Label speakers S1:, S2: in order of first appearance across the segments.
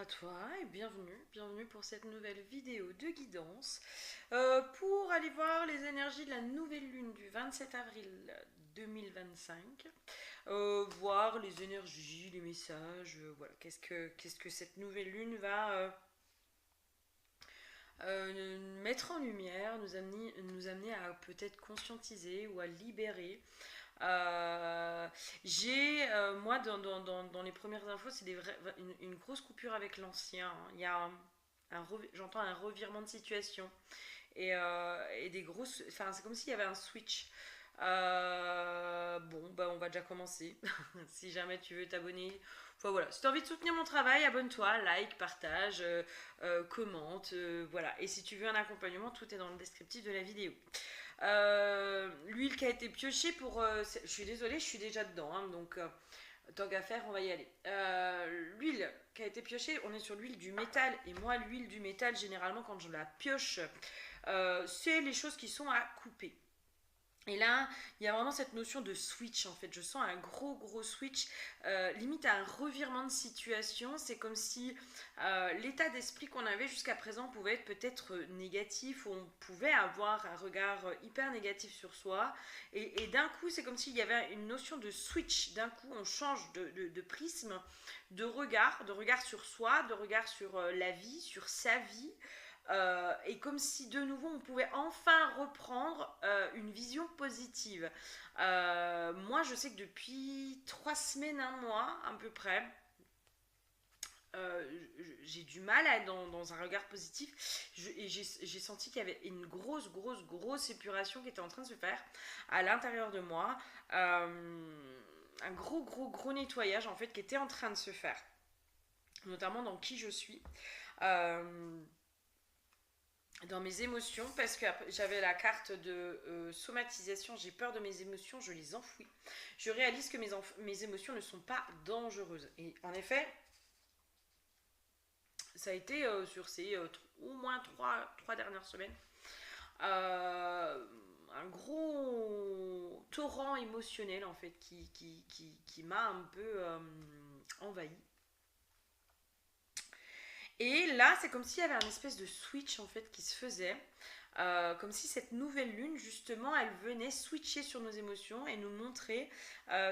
S1: toi et bienvenue pour cette nouvelle vidéo de guidance pour aller voir les énergies de la nouvelle lune du 27 avril 2025, voir les énergies, les messages, voilà, qu'est-ce que cette nouvelle lune va mettre en lumière, nous amener à peut-être conscientiser ou à libérer. Euh, moi, dans les premières infos, c'est une grosse coupure avec l'ancien, hein. Il y a j'entends un revirement de situation et des grosses. Enfin, c'est comme s'il y avait un switch. Bon, bah, on va déjà commencer. Si jamais tu veux t'abonner. Enfin voilà, si tu as envie de soutenir mon travail, abonne-toi, like, partage, commente, voilà. Et si tu veux un accompagnement, tout est dans le descriptif de la vidéo. L'huile qui a été piochée pour. Je suis désolée, je suis déjà dedans, hein, donc tant qu'à faire, on va y aller. L'huile qui a été piochée, on est sur l'huile du métal. Et moi, l'huile du métal, généralement, quand je la pioche, c'est les choses qui sont à couper. Et là, il y a vraiment cette notion de switch en fait. Je sens un gros switch, limite à un revirement de situation. C'est comme si l'état d'esprit qu'on avait jusqu'à présent pouvait être peut-être négatif, ou on pouvait avoir un regard hyper négatif sur soi. Et d'un coup, c'est comme s'il y avait une notion de switch. D'un coup, on change de prisme, de regard sur soi, de regard sur la vie, sur sa vie. Et comme si de nouveau on pouvait enfin reprendre une vision positive. Moi, je sais que depuis 3 semaines, un mois à peu près, j'ai du mal à être dans un regard positif. Et j'ai senti qu'il y avait une grosse épuration qui était en train de se faire à l'intérieur de moi. Un gros nettoyage en fait qui était en train de se faire, notamment dans qui je suis. Euh, dans mes émotions, parce que j'avais la carte de somatisation, j'ai peur de mes émotions, je les enfouis. Je réalise que mes émotions ne sont pas dangereuses. Et en effet, ça a été sur ces au moins trois dernières semaines, un gros torrent émotionnel en fait qui m'a un peu envahi. Et là, c'est comme s'il y avait un espèce de switch en fait qui se faisait. Comme si cette nouvelle lune, justement, elle venait switcher sur nos émotions et nous montrer,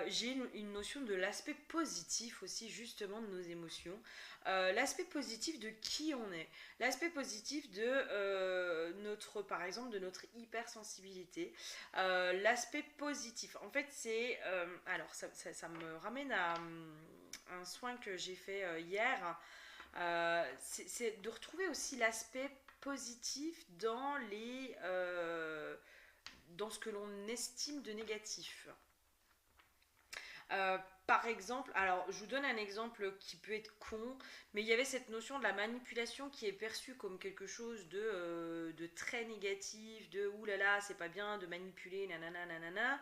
S1: j'ai une notion de l'aspect positif aussi, justement, de nos émotions. L'aspect positif de qui on est. L'aspect positif de par exemple, de notre hypersensibilité. L'aspect positif. En fait, c'est... alors, ça me ramène à un soin que j'ai fait hier. C'est de retrouver aussi l'aspect positif dans ce que l'on estime de négatif. Par exemple, alors je vous donne un exemple qui peut être con, mais il y avait cette notion de la manipulation qui est perçue comme quelque chose de très négatif, de oulala, c'est pas bien de manipuler, nanana, nanana.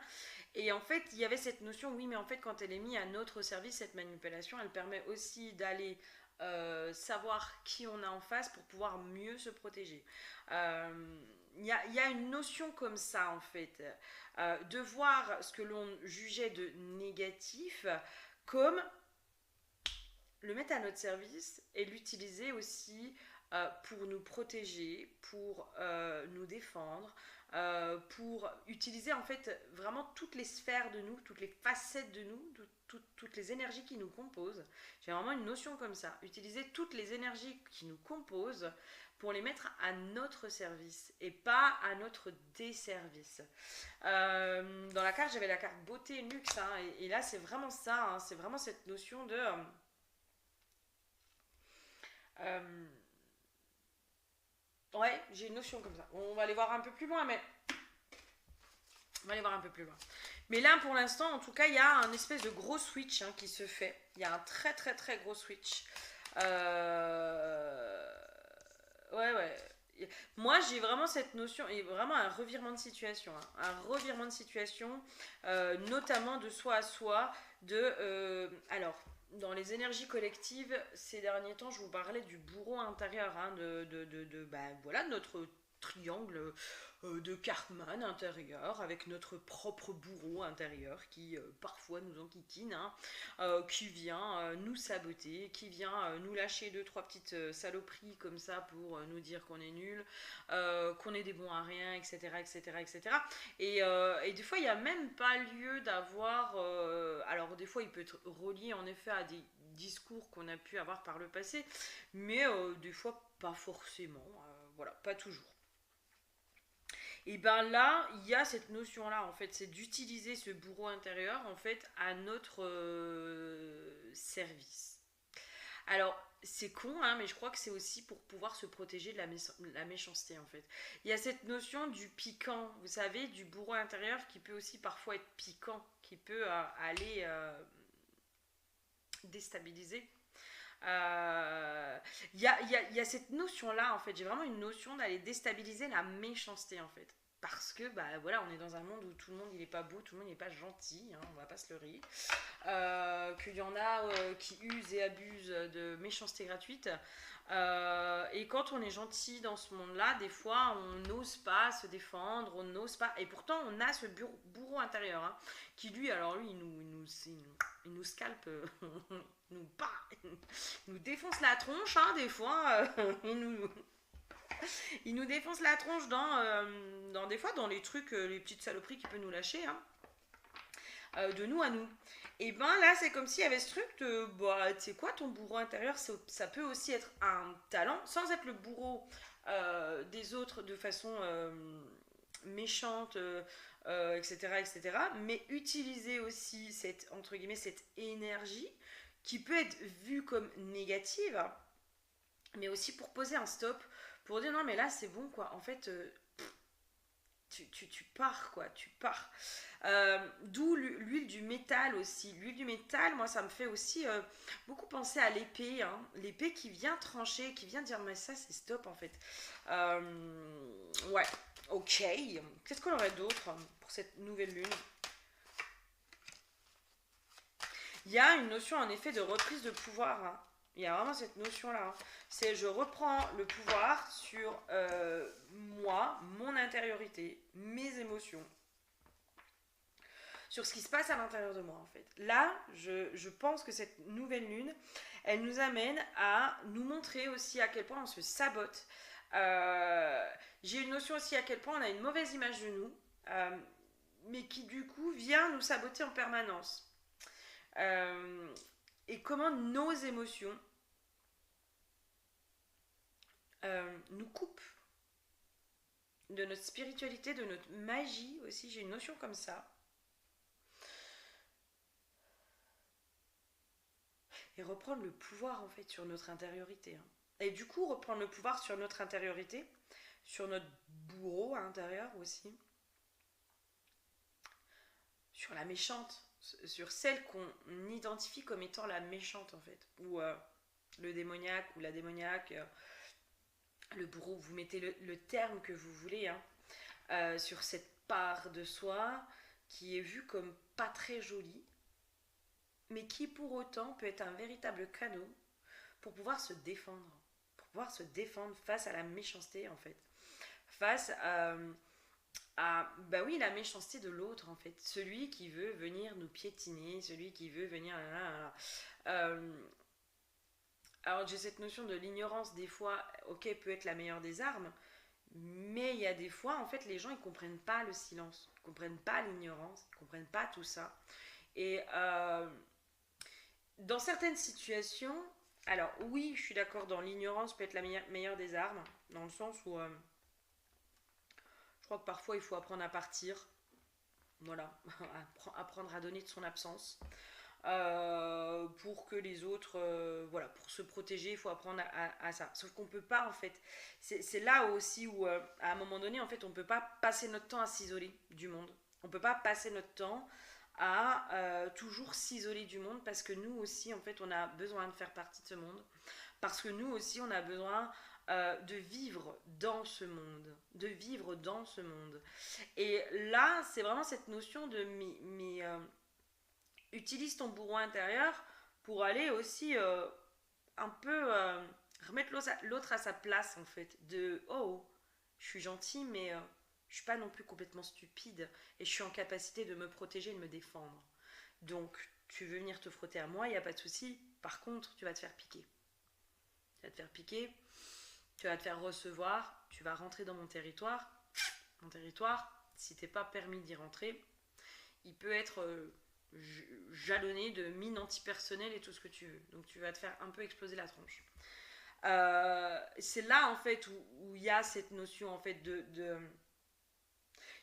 S1: Et en fait, il y avait cette notion, oui, mais en fait, quand elle est mise à notre service, cette manipulation, elle permet aussi d'aller savoir qui on a en face pour pouvoir mieux se protéger. Il y a une notion comme ça en fait, de voir ce que l'on jugeait de négatif comme le mettre à notre service et l'utiliser aussi pour nous protéger, pour nous défendre, pour utiliser en fait vraiment toutes les sphères de nous, toutes les facettes de nous, toutes les énergies qui nous composent. J'ai vraiment une notion comme ça, utiliser toutes les énergies qui nous composent pour les mettre à notre service et pas à notre desservice. Dans la carte, j'avais la carte beauté luxe, hein, et là c'est vraiment ça, hein, c'est vraiment cette notion de euh, ouais, j'ai une notion comme ça. On va aller voir un peu plus loin, mais on va aller voir un peu plus loin. Mais là, pour l'instant, en tout cas, il y a un espèce de gros switch, hein, qui se fait. Il y a un très gros switch. Euh... Ouais. Moi, j'ai vraiment cette notion, et vraiment un revirement de situation, hein. Un revirement de situation, notamment de soi à soi, alors, dans les énergies collectives, ces derniers temps, je vous parlais du bourreau intérieur, hein, bah, voilà, triangle de Cartman intérieur, avec notre propre bourreau intérieur qui parfois nous enquiquine, hein, qui vient nous saboter, qui vient nous lâcher deux, trois petites saloperies comme ça pour nous dire qu'on est nul, qu'on est des bons à rien, etc. etc., etc. Et des fois, il n'y a même pas lieu d'avoir... alors, des fois, il peut être relié en effet à des discours qu'on a pu avoir par le passé, mais des fois, pas forcément. Voilà, pas toujours. Et ben là, il y a cette notion-là, en fait, c'est d'utiliser ce bourreau intérieur, en fait, à notre service. Alors, c'est con, hein, mais je crois que c'est aussi pour pouvoir se protéger de la méchanceté, en fait. Il y a cette notion du piquant, vous savez, du bourreau intérieur qui peut aussi parfois être piquant, qui peut aller déstabiliser. Il y a cette notion-là, en fait. J'ai vraiment une notion d'aller déstabiliser la méchanceté, en fait. Parce que, bah voilà, on est dans un monde où tout le monde il est pas beau, tout le monde n'est pas gentil, hein, on va pas se leurrer. Qu'il y en a qui usent et abusent de méchanceté gratuite. Et quand on est gentil dans ce monde-là, des fois on n'ose pas se défendre, on n'ose pas. Et pourtant on a ce bourreau intérieur hein, qui lui, alors lui, il nous scalpe, il nous défonce la tronche, hein, des fois. Il nous défonce la tronche dans des fois dans les trucs, les petites saloperies qu'il peut nous lâcher, hein, de nous à nous. Et ben là, c'est comme s'il y avait ce truc de, bah, tu sais quoi, ton bourreau intérieur, ça peut aussi être un talent, sans être le bourreau des autres de façon méchante, etc., etc., mais utiliser aussi cette, entre guillemets, cette énergie qui peut être vue comme négative, mais aussi pour poser un stop, pour dire non, mais là, c'est bon, quoi. En fait, tu pars, quoi, tu pars. D'où l'huile du métal aussi. L'huile du métal, moi, ça me fait aussi beaucoup penser à l'épée. Hein. L'épée qui vient trancher, qui vient dire, mais ça, c'est stop, en fait. Ouais, ok. Qu'est-ce qu'on aurait d'autre pour cette nouvelle lune? Il y a une notion, en effet, de reprise de pouvoir. Hein. Il y a vraiment cette notion-là. Hein. C'est je reprends le pouvoir sur moi, mon intériorité, mes émotions, sur ce qui se passe à l'intérieur de moi en fait. Là, je pense que cette nouvelle lune, elle nous amène à nous montrer aussi à quel point on se sabote. J'ai une notion aussi à quel point on a une mauvaise image de nous, mais qui du coup vient nous saboter en permanence. Et comment nos émotions nous coupent de notre spiritualité, de notre magie aussi. J'ai une notion comme ça. Et reprendre le pouvoir en fait sur notre intériorité. Hein. Et du coup, reprendre le pouvoir sur notre intériorité, sur notre bourreau intérieur aussi, sur la méchante, sur celle qu'on identifie comme étant la méchante en fait, ou le démoniaque ou la démoniaque, le bourreau, vous mettez le terme que vous voulez, hein, sur cette part de soi qui est vue comme pas très jolie, mais qui pour autant peut être un véritable cadeau pour pouvoir se défendre. Pour pouvoir se défendre face à la méchanceté en fait. Face bah oui, la méchanceté de l'autre en fait. Celui qui veut venir nous piétiner, celui qui veut venir... alors j'ai cette notion de l'ignorance des fois, ok, peut être la meilleure des armes, mais il y a des fois, en fait, les gens, ils comprennent pas le silence, ils comprennent pas l'ignorance, ils comprennent pas tout ça. Et dans certaines situations, alors oui, je suis d'accord, dans l'ignorance peut être la meilleure des armes, dans le sens où je crois que parfois il faut apprendre à partir, voilà, apprendre à donner de son absence. Pour que les autres, voilà, pour se protéger, il faut apprendre à ça. Sauf qu'on peut pas en fait. C'est là aussi où, à un moment donné, en fait, on peut pas passer notre temps à s'isoler du monde. On peut pas passer notre temps à toujours s'isoler du monde parce que nous aussi, en fait, on a besoin de faire partie de ce monde. Parce que nous aussi, on a besoin de vivre dans ce monde, de vivre dans ce monde. Et là, c'est vraiment cette notion de utilise ton bourreau intérieur pour aller aussi un peu remettre l'autre à sa place en fait. De oh, je suis gentille, mais je suis pas non plus complètement stupide et je suis en capacité de me protéger et de me défendre. Donc, tu veux venir te frotter à moi, il n'y a pas de souci. Par contre, tu vas te faire piquer. Tu vas te faire piquer, tu vas te faire recevoir, tu vas rentrer dans mon territoire. Mon territoire, si t'es pas permis d'y rentrer, il peut être jalonné de mines antipersonnelles et tout ce que tu veux. Donc tu vas te faire un peu exploser la tronche. C'est là en fait où il y a cette notion en fait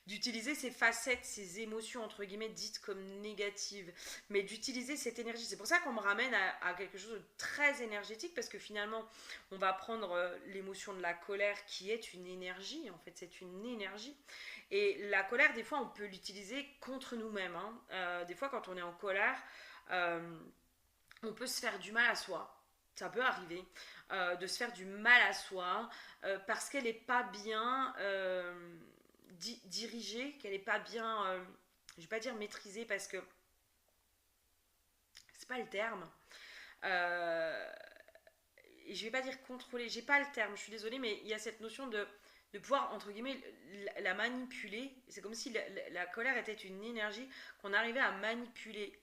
S1: d'utiliser ces facettes, ces émotions entre guillemets dites comme négatives, mais d'utiliser cette énergie. C'est pour ça qu'on me ramène à quelque chose de très énergétique, parce que finalement, on va prendre l'émotion de la colère qui est une énergie, en fait, c'est une énergie. Et la colère, des fois, on peut l'utiliser contre nous-mêmes. Hein. Des fois, quand on est en colère, euh, on peut se faire du mal à soi. Ça peut arriver de se faire du mal à soi parce qu'elle n'est pas bien dirigée, qu'elle n'est pas bien, je ne vais pas dire maîtrisée parce que c'est pas le terme. Euh, et je vais pas dire contrôler, j'ai pas le terme, je suis désolée, mais il y a cette notion de pouvoir, entre guillemets, la manipuler. C'est comme si la colère était une énergie qu'on arrivait à manipuler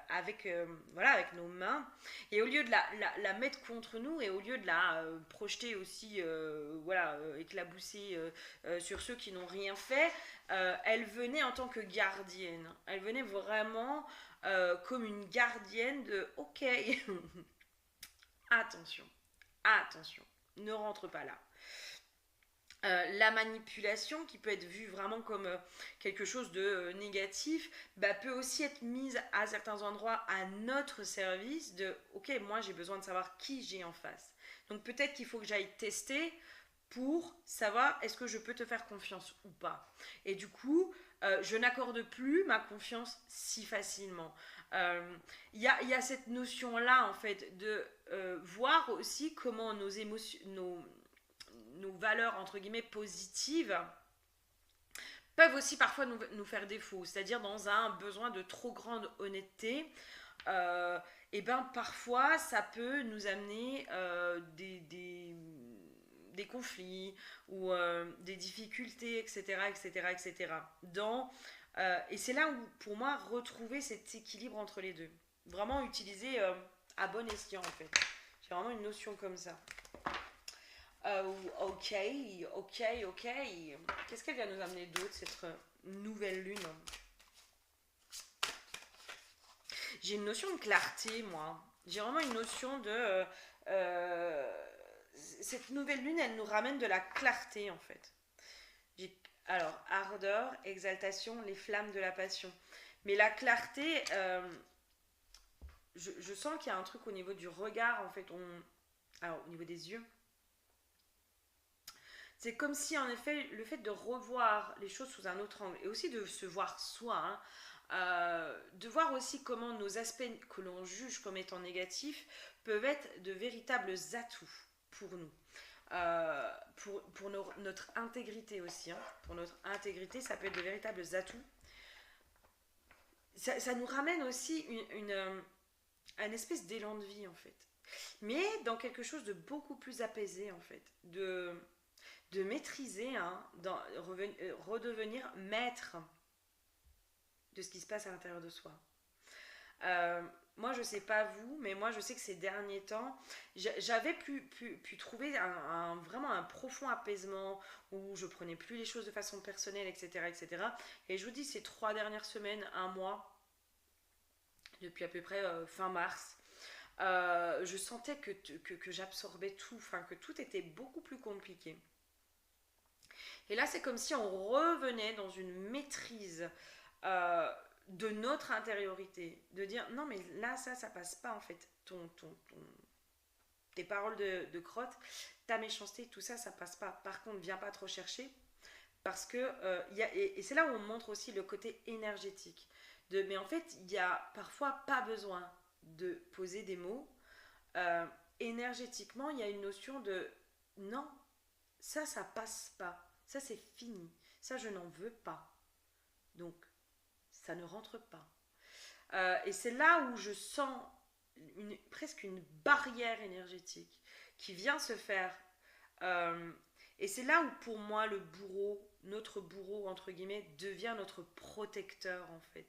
S1: avec, voilà, avec nos mains. Et au lieu de la mettre contre nous, et au lieu de la projeter aussi, voilà, éclabousser sur ceux qui n'ont rien fait, elle venait en tant que gardienne. Elle venait vraiment comme une gardienne de ok, attention, attention, ne rentre pas là. La manipulation, qui peut être vue vraiment comme quelque chose de négatif, bah, peut aussi être mise à certains endroits à notre service de ok, moi j'ai besoin de savoir qui j'ai en face. Donc peut-être qu'il faut que j'aille tester pour savoir est-ce que je peux te faire confiance ou pas. Et du coup, je n'accorde plus ma confiance si facilement. Il y a cette notion-là, en fait, de voir aussi comment nos émotions, nos valeurs, entre guillemets, positives, peuvent aussi parfois nous faire défaut. C'est-à-dire dans un besoin de trop grande honnêteté, et ben parfois ça peut nous amener des conflits ou des difficultés, etc., etc., etc. Et c'est là où, pour moi, retrouver cet équilibre entre les deux. Vraiment utiliser à bon escient, en fait. J'ai vraiment une notion comme ça. Ok, ok, ok. Qu'est-ce qu'elle vient nous amener d'autre, cette nouvelle lune? J'ai une notion de clarté, moi. J'ai vraiment une notion de... cette nouvelle lune, elle nous ramène de la clarté, en fait. Alors, ardeur, exaltation, les flammes de la passion. Mais la clarté, je sens qu'il y a un truc au niveau du regard, en fait. Alors, au niveau des yeux. C'est comme si, en effet, le fait de revoir les choses sous un autre angle, et aussi de se voir soi, hein, de voir aussi comment nos aspects que l'on juge comme étant négatifs peuvent être de véritables atouts pour nous. Pour notre intégrité aussi. Hein. Pour notre intégrité, ça peut être de véritables atouts. Ça nous ramène aussi une espèce d'élan de vie, en fait. Mais dans quelque chose de beaucoup plus apaisé, en fait. De maîtriser, hein, redevenir maître de ce qui se passe à l'intérieur de soi. Moi, je sais pas vous, mais moi, je sais que ces derniers temps, j'avais pu trouver vraiment un profond apaisement où je prenais plus les choses de façon personnelle, etc., etc. Et je vous dis, ces 3 dernières semaines, un mois, depuis à peu près fin mars, je sentais que j'absorbais tout, enfin que tout était beaucoup plus compliqué. Et là, c'est comme si on revenait dans une maîtrise de notre intériorité, de dire non mais là ça passe pas en fait, tes paroles de crotte, ta méchanceté, tout ça passe pas. Par contre, viens pas trop chercher parce que et c'est là où on montre aussi le côté énergétique mais en fait il y a parfois pas besoin de poser des mots. Énergétiquement il y a une notion de non, ça passe pas, ça c'est fini, ça je n'en veux pas, donc ça ne rentre pas. Et c'est là où je sens presque une barrière énergétique qui vient se faire. Et c'est là où pour moi le bourreau, notre bourreau entre guillemets, devient notre protecteur en fait.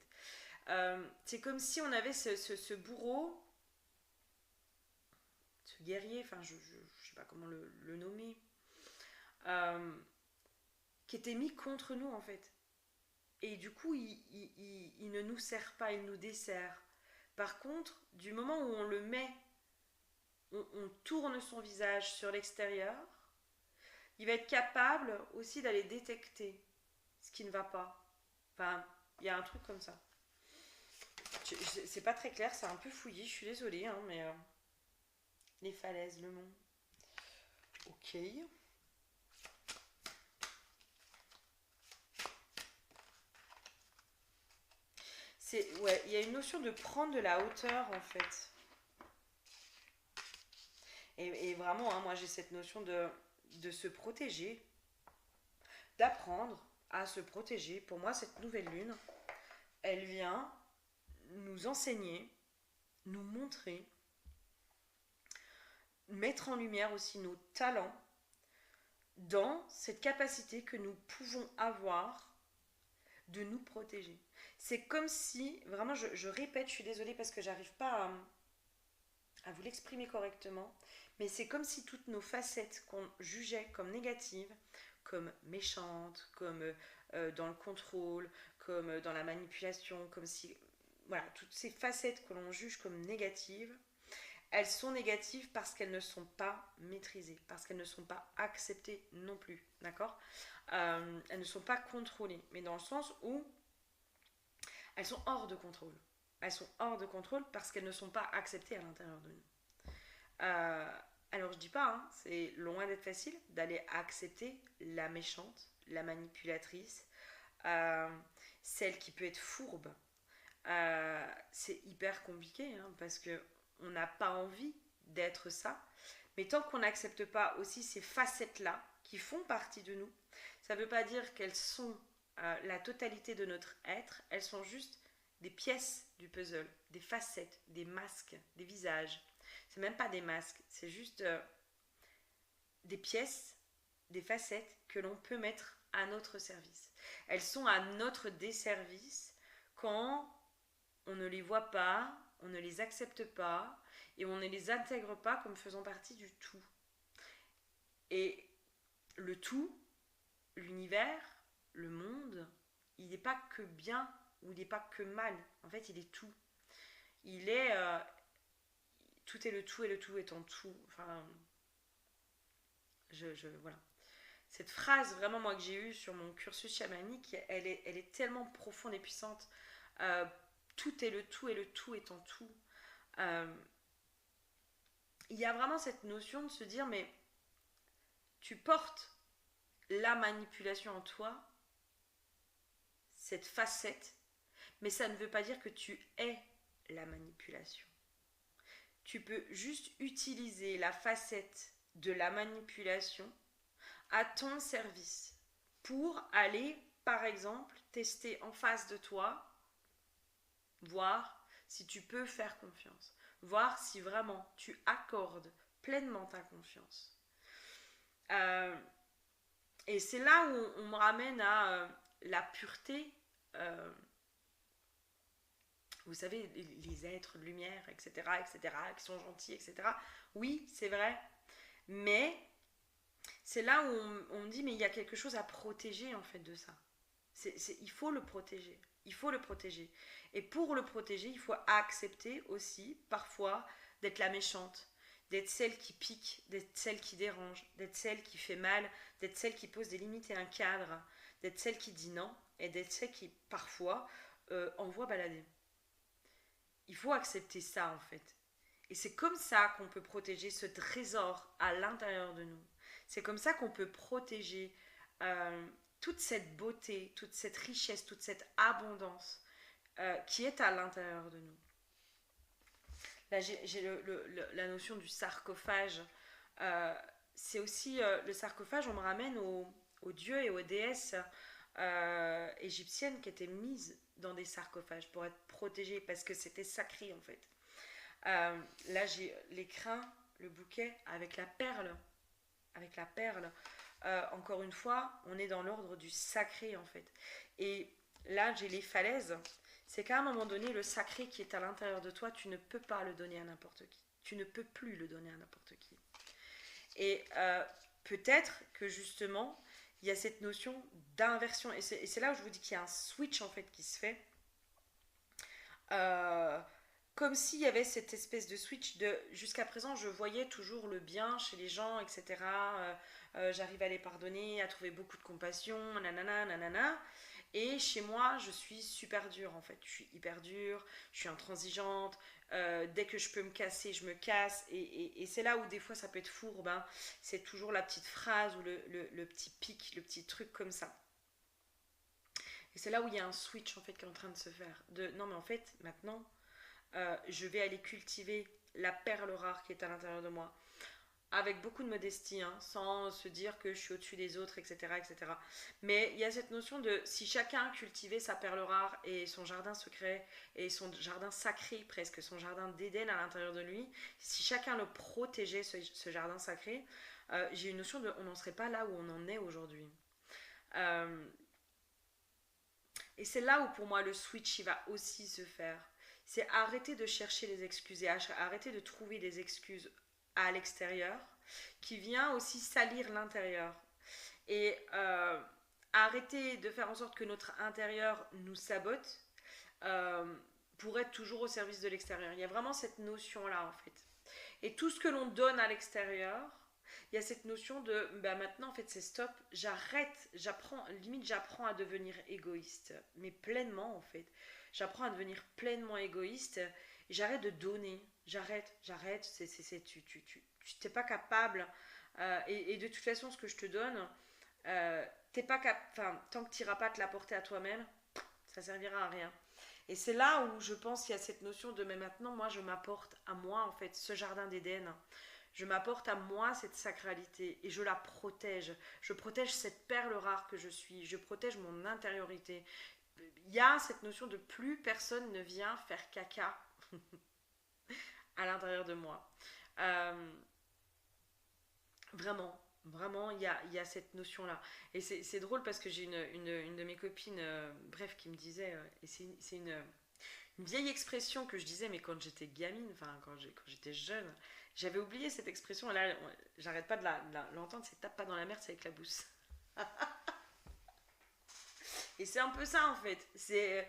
S1: C'est comme si on avait ce bourreau, ce guerrier, enfin je sais pas comment le nommer, euh, qui était mis contre nous en fait. Et du coup, il ne nous sert pas, il nous dessert. Par contre, du moment où on le met, on tourne son visage sur l'extérieur, il va être capable aussi d'aller détecter ce qui ne va pas. Enfin, il y a un truc comme ça. C'est pas très clair, c'est un peu fouillis, je suis désolée, hein, mais les falaises, le mont. Ok. Ouais, il y a une notion de prendre de la hauteur en fait. Et vraiment, hein, moi j'ai cette notion de se protéger, d'apprendre à se protéger. Pour moi, cette nouvelle lune, elle vient nous enseigner, nous montrer, mettre en lumière aussi nos talents dans cette capacité que nous pouvons avoir de nous protéger. C'est comme si, vraiment, je répète, je suis désolée parce que j'arrive pas à vous l'exprimer correctement, mais c'est comme si toutes nos facettes qu'on jugeait comme négatives, comme méchantes, comme dans le contrôle, comme dans la manipulation, comme si, voilà, toutes ces facettes que l'on juge comme négatives, elles sont négatives parce qu'elles ne sont pas maîtrisées, parce qu'elles ne sont pas acceptées non plus, d'accord. Elles ne sont pas contrôlées, mais dans le sens où elles sont hors de contrôle. Elles sont hors de contrôle parce qu'elles ne sont pas acceptées à l'intérieur de nous. Alors je dis pas, hein, c'est loin d'être facile d'aller accepter la méchante, la manipulatrice, euh, celle qui peut être fourbe. C'est hyper compliqué hein, parce que on n'a pas envie d'être ça. Mais tant qu'on n'accepte pas aussi ces facettes-là qui font partie de nous, ça ne veut pas dire qu'elles sont la totalité de notre être, elles sont juste des pièces du puzzle, des facettes, des masques, des visages. C'est même pas des masques, c'est juste des pièces, des facettes que l'on peut mettre à notre service. Elles sont à notre desservice quand on ne les voit pas, on ne les accepte pas et on ne les intègre pas comme faisant partie du tout. Et le tout, l'univers, le monde, il n'est pas que bien ou il n'est pas que mal. En fait, il est tout. Il est... tout est le tout et le tout est en tout. Enfin, voilà. Cette phrase, vraiment, moi, que j'ai eue sur mon cursus chamanique, elle est tellement profonde et puissante. Euh, tout est le tout et le tout est en tout. Euh, il y a vraiment cette notion de se dire, mais tu portes la manipulation en toi, cette facette, mais ça ne veut pas dire que tu es la manipulation. Tu peux juste utiliser la facette de la manipulation à ton service pour aller, par exemple, tester en face de toi, voir si tu peux faire confiance, voir si vraiment tu accordes pleinement ta confiance. Et c'est là où on me ramène à la pureté. Vous savez, les êtres de lumière, etc., qui sont gentils, etc. Oui, c'est vrai. Mais c'est là où on me dit, mais il y a quelque chose à protéger, en fait, de ça. Il faut le protéger. Il faut le protéger. Et pour le protéger, il faut accepter aussi, parfois, d'être la méchante, d'être celle qui pique, d'être celle qui dérange, d'être celle qui fait mal, d'être celle qui pose des limites et un cadre, d'être celle qui dit non, et d'être celle qui, parfois, envoie balader. Il faut accepter ça, en fait. Et c'est comme ça qu'on peut protéger ce trésor à l'intérieur de nous. C'est comme ça qu'on peut protéger toute cette beauté, toute cette richesse, toute cette abondance qui est à l'intérieur de nous. Là, j'ai la notion du sarcophage. C'est aussi le sarcophage, on me ramène aux dieux et aux déesses égyptiennes qui étaient mises dans des sarcophages pour être protégées parce que c'était sacré en fait. Là, j'ai l'écrin, le bouquet avec la perle. Avec la perle. encore une fois, on est dans l'ordre du sacré en fait. Et là, j'ai les falaises. C'est qu'à un moment donné, le sacré qui est à l'intérieur de toi, tu ne peux pas le donner à n'importe qui. Tu ne peux plus le donner à n'importe qui. Et peut-être que justement, il y a cette notion d'inversion. Et c'est là où je vous dis qu'il y a un switch en fait qui se fait. Euh, Comme s'il y avait cette espèce de switch de jusqu'à présent je voyais toujours le bien chez les gens, etc. J'arrive à les pardonner, à trouver beaucoup de compassion, nanana, nanana. Et chez moi, je suis super dure en fait. Je suis hyper dure, je suis intransigeante. Dès que je peux me casser, je me casse. Et c'est là où des fois ça peut être fourbe. Hein. C'est toujours la petite phrase ou le petit pic, le petit truc comme ça. Et c'est là où il y a un switch en fait qui est en train de se faire. De non mais en fait maintenant je vais aller cultiver la perle rare qui est à l'intérieur de moi, avec beaucoup de modestie, hein, sans se dire que je suis au-dessus des autres, etc., etc. Mais il y a cette notion de si chacun cultivait sa perle rare et son jardin secret et son jardin sacré presque, son jardin d'Éden à l'intérieur de lui, si chacun le protégeait, ce jardin sacré, j'ai une notion de on n'en serait pas là où on en est aujourd'hui. Euh, et c'est là où pour moi le switch il va aussi se faire. C'est arrêter de chercher les excuses et arrêter de trouver des excuses à l'extérieur qui vient aussi salir l'intérieur. Et arrêter de faire en sorte que notre intérieur nous sabote euh, pour être toujours au service de l'extérieur. Il y a vraiment cette notion-là en fait. Et tout ce que l'on donne à l'extérieur, il y a cette notion de bah maintenant en fait c'est stop, j'arrête, j'apprends, limite j'apprends à devenir égoïste, mais pleinement en fait. J'apprends à devenir pleinement égoïste, et j'arrête de donner, j'arrête, tu t'es pas capable, et de toute façon ce que je te donne, t'es pas enfin, tant que tu n'iras pas te l'apporter à toi-même, ça servira à rien. Et c'est là où je pense qu'il y a cette notion de mais maintenant moi je m'apporte à moi en fait ce jardin d'Éden. Je m'apporte à moi cette sacralité et je la protège. Je protège cette perle rare que je suis. Je protège mon intériorité. Il y a cette notion de plus personne ne vient faire caca à l'intérieur de moi. Euh, Vraiment, vraiment, il y a cette notion-là. Et c'est drôle parce que j'ai une de mes copines, bref, qui me disait, et c'est une vieille expression que je disais, mais quand j'étais gamine, enfin quand j'étais jeune, j'avais oublié cette expression, et là, j'arrête pas de l'entendre, c'est tape pas dans la merde, c'est avec la bousse. Et c'est un peu ça en fait. C'est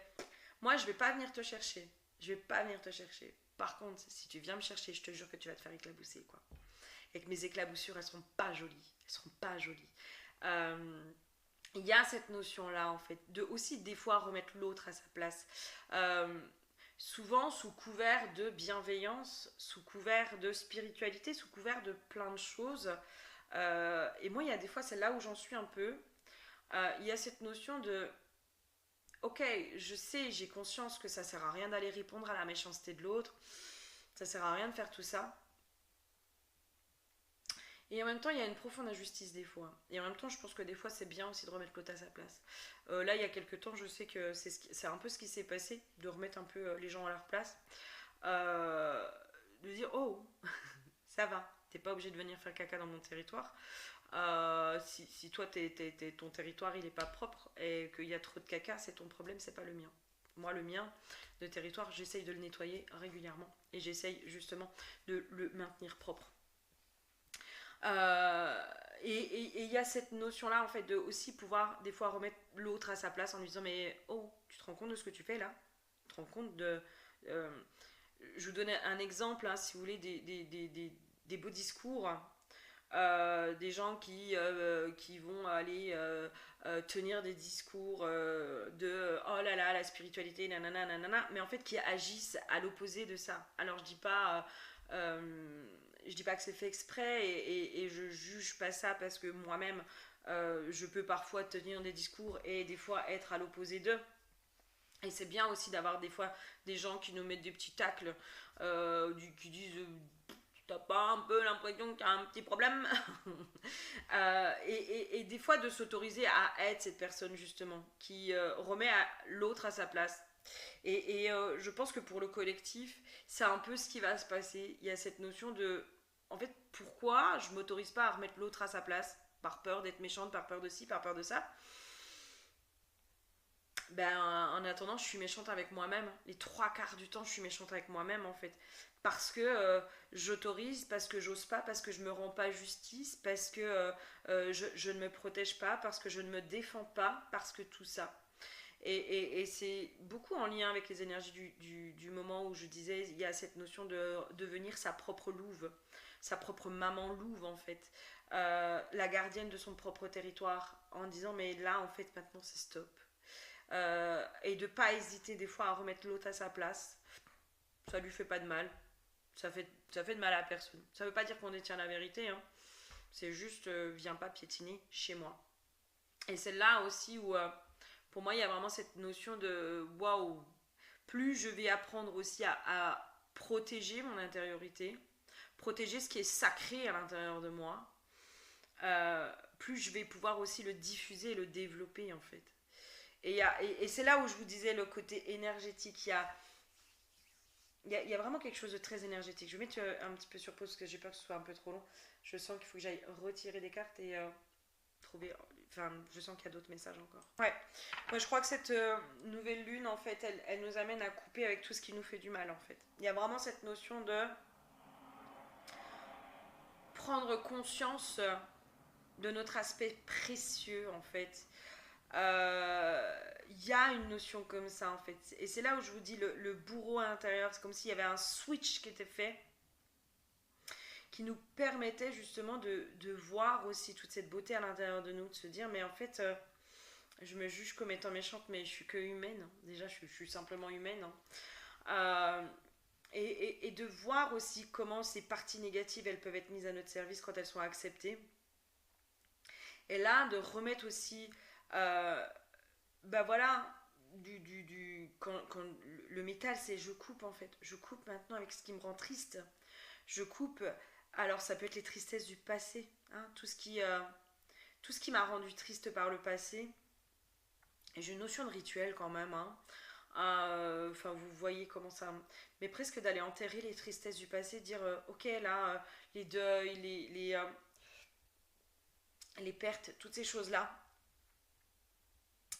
S1: moi, je vais pas venir te chercher. Je vais pas venir te chercher. Par contre, si tu viens me chercher, je te jure que tu vas te faire éclabousser, quoi. Et que mes éclaboussures, elles seront pas jolies. Elles seront pas jolies. Euh, il y a cette notion-là, en fait, de aussi des fois remettre l'autre à sa place. Euh, Souvent sous couvert de bienveillance, sous couvert de spiritualité, sous couvert de plein de choses. Et moi, il y a des fois, c'est là où j'en suis un peu. Il y a cette notion de ok, je sais, j'ai conscience que ça sert à rien d'aller répondre à la méchanceté de l'autre, ça sert à rien de faire tout ça. Et en même temps, il y a une profonde injustice des fois. Et en même temps, je pense que des fois, c'est bien aussi de remettre l'autre à sa place. Là, il y a quelques temps, je sais que c'est un peu ce qui s'est passé, de remettre un peu les gens à leur place. Euh, de dire, oh, ça va, t'es pas obligé de venir faire caca dans mon territoire. Si toi, ton territoire, il est pas propre et qu'il y a trop de caca, c'est ton problème, c'est pas le mien. Moi, le mien de territoire, j'essaye de le nettoyer régulièrement et j'essaye justement de le maintenir propre. Euh, et il y a cette notion-là, en fait, de aussi pouvoir des fois remettre l'autre à sa place en lui disant mais oh, tu te rends compte de ce que tu fais là? Tu te rends compte de... euh, je vous donne un exemple, hein, si vous voulez, des beaux discours, des gens qui vont aller tenir des discours de oh là là, la spiritualité, nanana, nanana, mais en fait qui agissent à l'opposé de ça. Alors je dis pas que c'est fait exprès et je juge pas ça parce que moi-même je peux parfois tenir des discours et des fois être à l'opposé d'eux. Et c'est bien aussi d'avoir des fois des gens qui nous mettent des petits tacles, qui disent t'as pas un peu l'impression qu'il y a un petit problème et des fois de s'autoriser à être cette personne justement qui remet l'autre à sa place. Je pense que pour le collectif, c'est un peu ce qui va se passer. Il y a cette notion de, en fait, pourquoi je m'autorise pas à remettre l'autre à sa place? par peur d'être méchante, par peur de ci, par peur de ça. Ben, en attendant, je suis méchante avec moi-même. Les 3 quarts du temps, je suis méchante avec moi-même, en fait. Parce que j'autorise, parce que j'ose pas, parce que je me rends pas justice, parce que je ne me protège pas, parce que je ne me défends pas, parce que tout ça. Et c'est beaucoup en lien avec les énergies du moment où je disais, il y a cette notion de devenir sa propre louve, sa propre maman louve, en fait. La gardienne de son propre territoire, en disant, mais là, en fait, maintenant, c'est stop. Et de pas hésiter des fois à remettre l'autre à sa place. Ça lui fait pas de mal. Ça fait de mal à personne. Ça veut pas dire qu'on détient la vérité, hein. C'est juste, viens pas piétiner chez moi. Et c'est là aussi où, pour moi, il y a vraiment cette notion de waouh. Plus je vais apprendre aussi à protéger mon intériorité, protéger ce qui est sacré à l'intérieur de moi, plus je vais pouvoir aussi le diffuser et le développer en fait. Et c'est là où je vous disais le côté énergétique. Il y a vraiment quelque chose de très énergétique. Je vais mettre un petit peu sur pause parce que j'ai peur que ce soit un peu trop long. Je sens qu'il faut que j'aille retirer des cartes et trouver. Enfin, je sens qu'il y a d'autres messages encore. Ouais. Moi, je crois que cette nouvelle lune, en fait, elle nous amène à couper avec tout ce qui nous fait du mal, en fait. Il y a vraiment cette notion de prendre conscience de notre aspect précieux, en fait. Il y a une notion comme ça en fait, et c'est là où je vous dis le bourreau à l'intérieur, c'est comme s'il y avait un switch qui était fait qui nous permettait justement de voir aussi toute cette beauté à l'intérieur de nous, de se dire mais en fait je me juge comme étant méchante mais je suis que humaine, déjà je suis simplement humaine, hein. Et de voir aussi comment ces parties négatives elles peuvent être mises à notre service quand elles sont acceptées, et là de remettre aussi bah voilà, quand le métal, c'est je coupe en fait. Je coupe maintenant avec ce qui me rend triste. Je coupe, alors ça peut être les tristesses du passé, hein, tout ce qui m'a rendu triste par le passé. J'ai une notion de rituel quand même, hein. Enfin, vous voyez comment ça. Mais presque d'aller enterrer les tristesses du passé, dire ok, là, les deuils, les pertes, toutes ces choses-là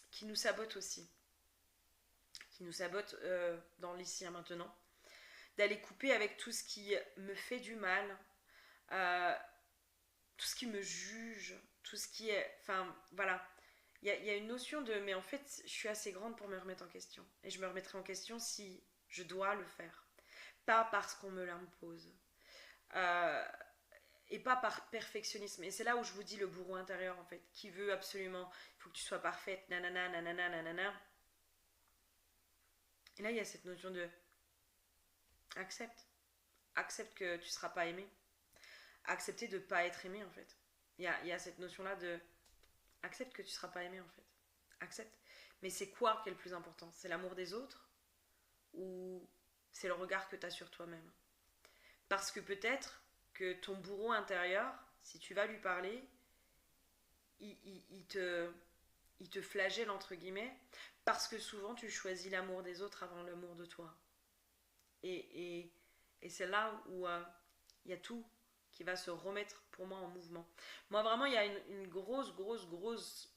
S1: qui nous sabotent aussi, qui nous sabote dans l'ici et maintenant, d'aller couper avec tout ce qui me fait du mal, euh, tout ce qui me juge, tout ce qui est... Enfin, voilà. Il y a une notion de... Mais en fait, je suis assez grande pour me remettre en question. Et je me remettrai en question si je dois le faire. Pas parce qu'on me l'impose. Euh, et pas par perfectionnisme. Et c'est là où je vous dis le bourreau intérieur, en fait, qui veut absolument... Il faut que tu sois parfaite, nanana, nanana, nanana. Et là, il y a cette notion de accepte. Accepte que tu ne seras pas aimé. Accepter de ne pas être aimé, en fait. Il y a cette notion-là de accepte que tu ne seras pas aimé, en fait. Accepte. Mais c'est quoi qui est le plus important? C'est l'amour des autres ou c'est le regard que tu as sur toi-même? Parce que peut-être que ton bourreau intérieur, si tu vas lui parler, il te flagelle, entre guillemets, parce que souvent tu choisis l'amour des autres avant l'amour de toi. Et c'est là où il y a tout qui va se remettre pour moi en mouvement. Moi vraiment il y a une grosse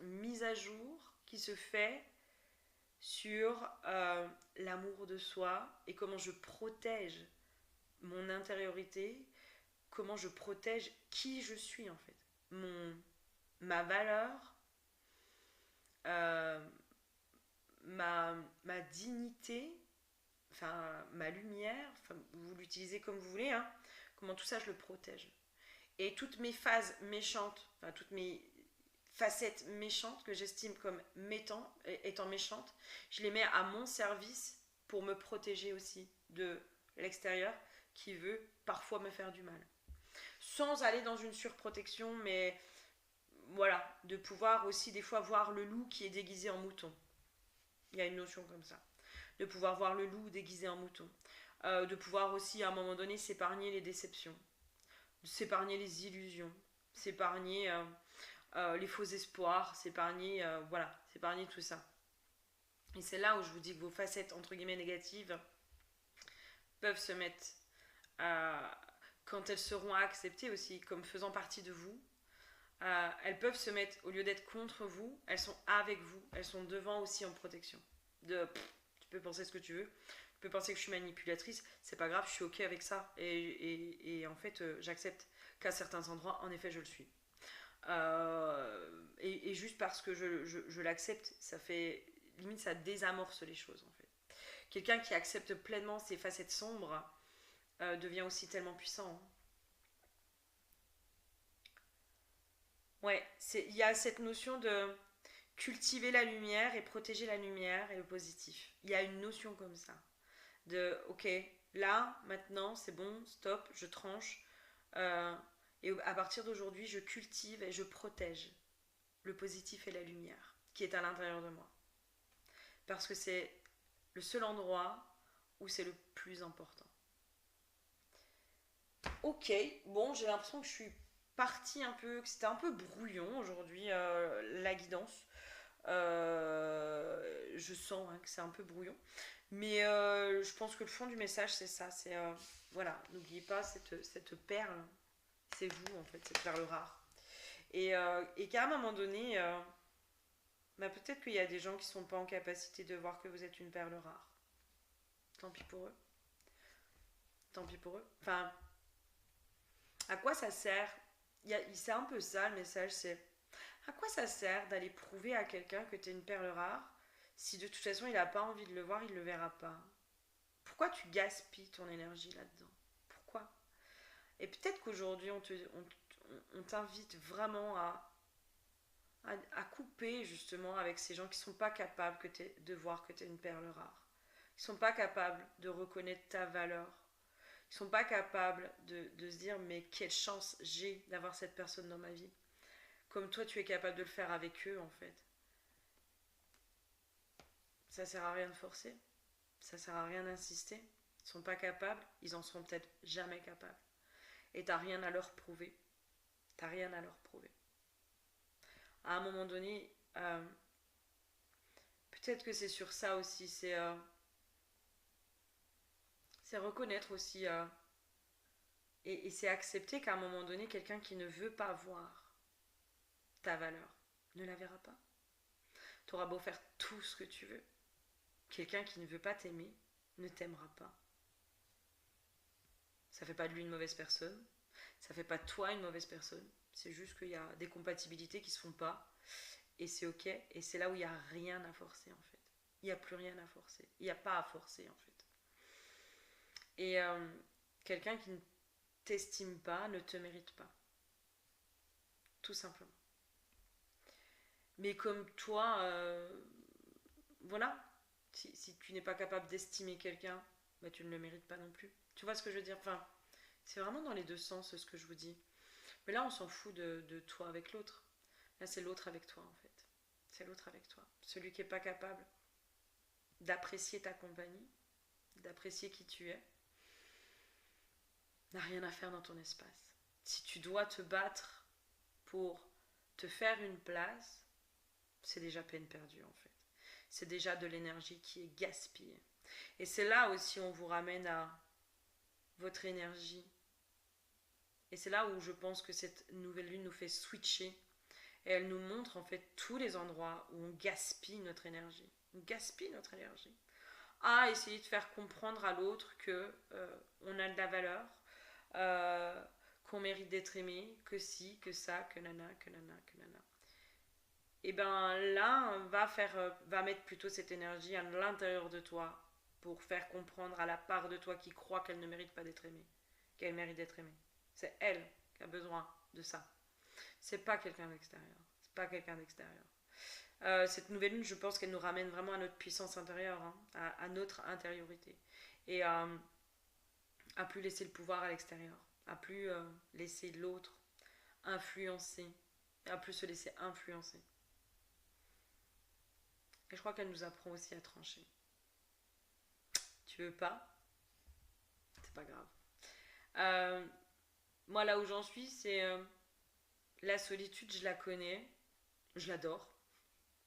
S1: mise à jour qui se fait sur l'amour de soi et comment je protège mon intériorité, comment je protège qui je suis en fait, ma valeur, euh, ma dignité, enfin ma lumière, enfin, vous l'utilisez comme vous voulez, hein, comment tout ça je le protège. Et toutes mes phases méchantes, enfin toutes mes facettes méchantes que j'estime comme étant méchantes, je les mets à mon service pour me protéger aussi de l'extérieur qui veut parfois me faire du mal. Sans aller dans une surprotection, mais voilà, de pouvoir aussi des fois voir le loup qui est déguisé en mouton. Il y a une notion comme ça. De pouvoir voir le loup déguisé en mouton. De pouvoir aussi à un moment donné s'épargner les déceptions, s'épargner les illusions, s'épargner les faux espoirs, s'épargner voilà, s'épargner tout ça. Et c'est là où je vous dis que vos facettes entre guillemets négatives peuvent se mettre quand elles seront acceptées aussi comme faisant partie de vous, elles peuvent se mettre, au lieu d'être contre vous, elles sont avec vous, elles sont devant aussi en protection. Tu peux penser ce que tu veux, tu peux penser que je suis manipulatrice, c'est pas grave, je suis ok avec ça. Et en fait, j'accepte qu'à certains endroits, en effet, je le suis. Et juste parce que je l'accepte, ça fait limite ça désamorce les choses en fait. Quelqu'un qui accepte pleinement ses facettes sombres devient aussi tellement puissant. Hein. Ouais, il y a cette notion de cultiver la lumière et protéger la lumière et le positif. Il y a une notion comme ça. De, ok, là, maintenant, c'est bon, stop, je tranche. Euh, et à partir d'aujourd'hui, je cultive et je protège le positif et la lumière qui est à l'intérieur de moi. Parce que c'est le seul endroit où c'est le plus important. Ok, bon, j'ai l'impression que je suis partie un peu, que c'était un peu brouillon aujourd'hui, la guidance. Je sens hein, que c'est un peu brouillon. Mais je pense que le fond du message, c'est ça. C'est, voilà, n'oubliez pas cette perle. C'est vous, en fait, cette perle rare. Et qu'à un moment donné, bah, peut-être qu'il y a des gens qui ne sont pas en capacité de voir que vous êtes une perle rare. Tant pis pour eux. Tant pis pour eux. Enfin, à quoi ça sert C'est un peu ça le message, c'est à quoi ça sert d'aller prouver à quelqu'un que tu es une perle rare si de toute façon il n'a pas envie de le voir, il ne le verra pas. Pourquoi tu gaspilles ton énergie là-dedans? Pourquoi? Et peut-être qu'aujourd'hui on t'invite vraiment à couper justement avec ces gens qui ne sont pas capables de voir que tu es une perle rare. Qui ne sont pas capables de reconnaître ta valeur. Qui ne sont pas capables de se dire mais quelle chance j'ai d'avoir cette personne dans ma vie. Comme toi tu es capable de le faire avec eux en fait. Ça sert à rien de forcer. Ça sert à rien d'insister. Ils sont pas capables, ils en seront peut-être jamais capables. Et t'as rien à leur prouver. T'as rien à leur prouver. À un moment donné, peut-être que c'est sur ça aussi, c'est reconnaître aussi et c'est accepter qu'à un moment donné, quelqu'un qui ne veut pas voir ta valeur ne la verra pas. T'auras beau faire tout ce que tu veux, quelqu'un qui ne veut pas t'aimer ne t'aimera pas. Ça fait pas de lui une mauvaise personne, ça fait pas de toi une mauvaise personne. C'est juste qu'il y a des compatibilités qui se font pas et c'est ok. Et c'est là où il n'y a rien à forcer en fait. Il n'y a plus rien à forcer. Il n'y a pas à forcer en fait. Et quelqu'un qui ne t'estime pas ne te mérite pas. Tout simplement. Mais comme toi, voilà, si tu n'es pas capable d'estimer quelqu'un, bah, tu ne le mérites pas non plus. Tu vois ce que je veux dire? Enfin, c'est vraiment dans les deux sens ce que je vous dis. Mais là, on s'en fout de toi avec l'autre. Là, c'est l'autre avec toi, en fait. C'est l'autre avec toi. Celui qui n'est pas capable d'apprécier ta compagnie, d'apprécier qui tu es, n'a rien à faire dans ton espace. Si tu dois te battre pour te faire une place, c'est déjà peine perdue, en fait. C'est déjà de l'énergie qui est gaspillée. Et c'est là aussi où on vous ramène à votre énergie. Et c'est là où je pense que cette nouvelle lune nous fait switcher. Et elle nous montre en fait tous les endroits où on gaspille notre énergie. On gaspille notre énergie. À essayer de faire comprendre à l'autre que on a de la valeur, qu'on mérite d'être aimé, que si, que ça, que nana, que nana, que nana. Et ben là, va mettre plutôt cette énergie à l'intérieur de toi pour faire comprendre à la part de toi qui croit qu'elle ne mérite pas d'être aimée, qu'elle mérite d'être aimée. C'est elle qui a besoin de ça. C'est pas quelqu'un d'extérieur. C'est pas quelqu'un d'extérieur. Cette nouvelle lune, je pense qu'elle nous ramène vraiment à notre puissance intérieure, hein, à notre intériorité. Et à plus laisser le pouvoir à l'extérieur. À plus laisser l'autre influencer. À plus se laisser influencer. Et je crois qu'elle nous apprend aussi à trancher. Tu veux pas? C'est pas grave. Euh, Moi, là où j'en suis, c'est la solitude, je la connais. Je l'adore.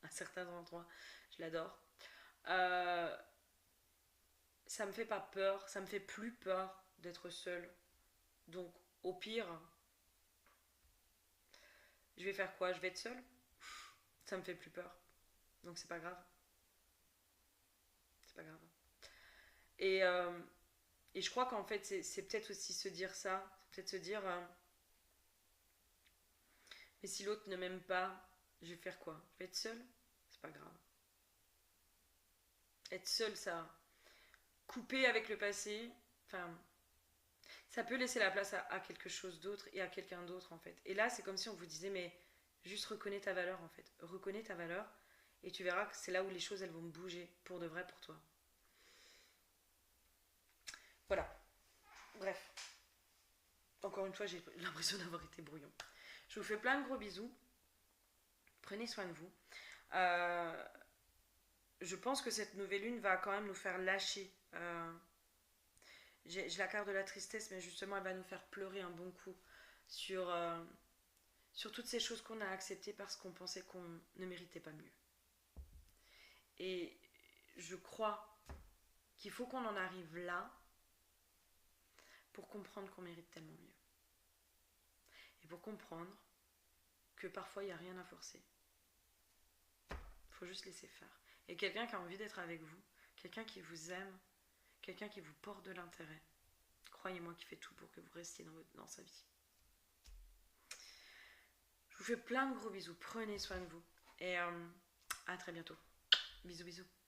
S1: À certains endroits, je l'adore. Euh, Ça me fait pas peur, ça me fait plus peur d'être seule. Donc, au pire, Je vais faire quoi? Je vais être seule? Ça me fait plus peur. Donc c'est pas grave. C'est pas grave. Et, euh, et je crois qu'en fait, c'est peut-être aussi se dire ça. C'est peut-être se dire, mais si l'autre ne m'aime pas, je vais faire quoi? Je vais être seule? C'est pas grave. Être seule, ça. Couper avec le passé, enfin, ça peut laisser la place à quelque chose d'autre et à quelqu'un d'autre en fait. Et là, c'est comme si on vous disait, mais juste reconnais ta valeur en fait. Reconnais ta valeur et tu verras que c'est là où les choses elles vont bouger pour de vrai pour toi. Voilà. Bref. Encore une fois, j'ai l'impression d'avoir été brouillon. Je vous fais plein de gros bisous. Prenez soin de vous. Euh, je pense que cette nouvelle lune va quand même nous faire lâcher. J'ai la carte de la tristesse, mais justement, elle va nous faire pleurer un bon coup sur, sur toutes ces choses qu'on a acceptées parce qu'on pensait qu'on ne méritait pas mieux. Et je crois qu'il faut qu'on en arrive là pour comprendre qu'on mérite tellement mieux. Et pour comprendre que parfois il n'y a rien à forcer. Il faut juste laisser faire. Et quelqu'un qui a envie d'être avec vous, quelqu'un qui vous aime, quelqu'un qui vous porte de l'intérêt, croyez-moi qu'il fait tout pour que vous restiez dans sa vie. Je vous fais plein de gros bisous. Prenez soin de vous. Et à très bientôt. Bisous bisous.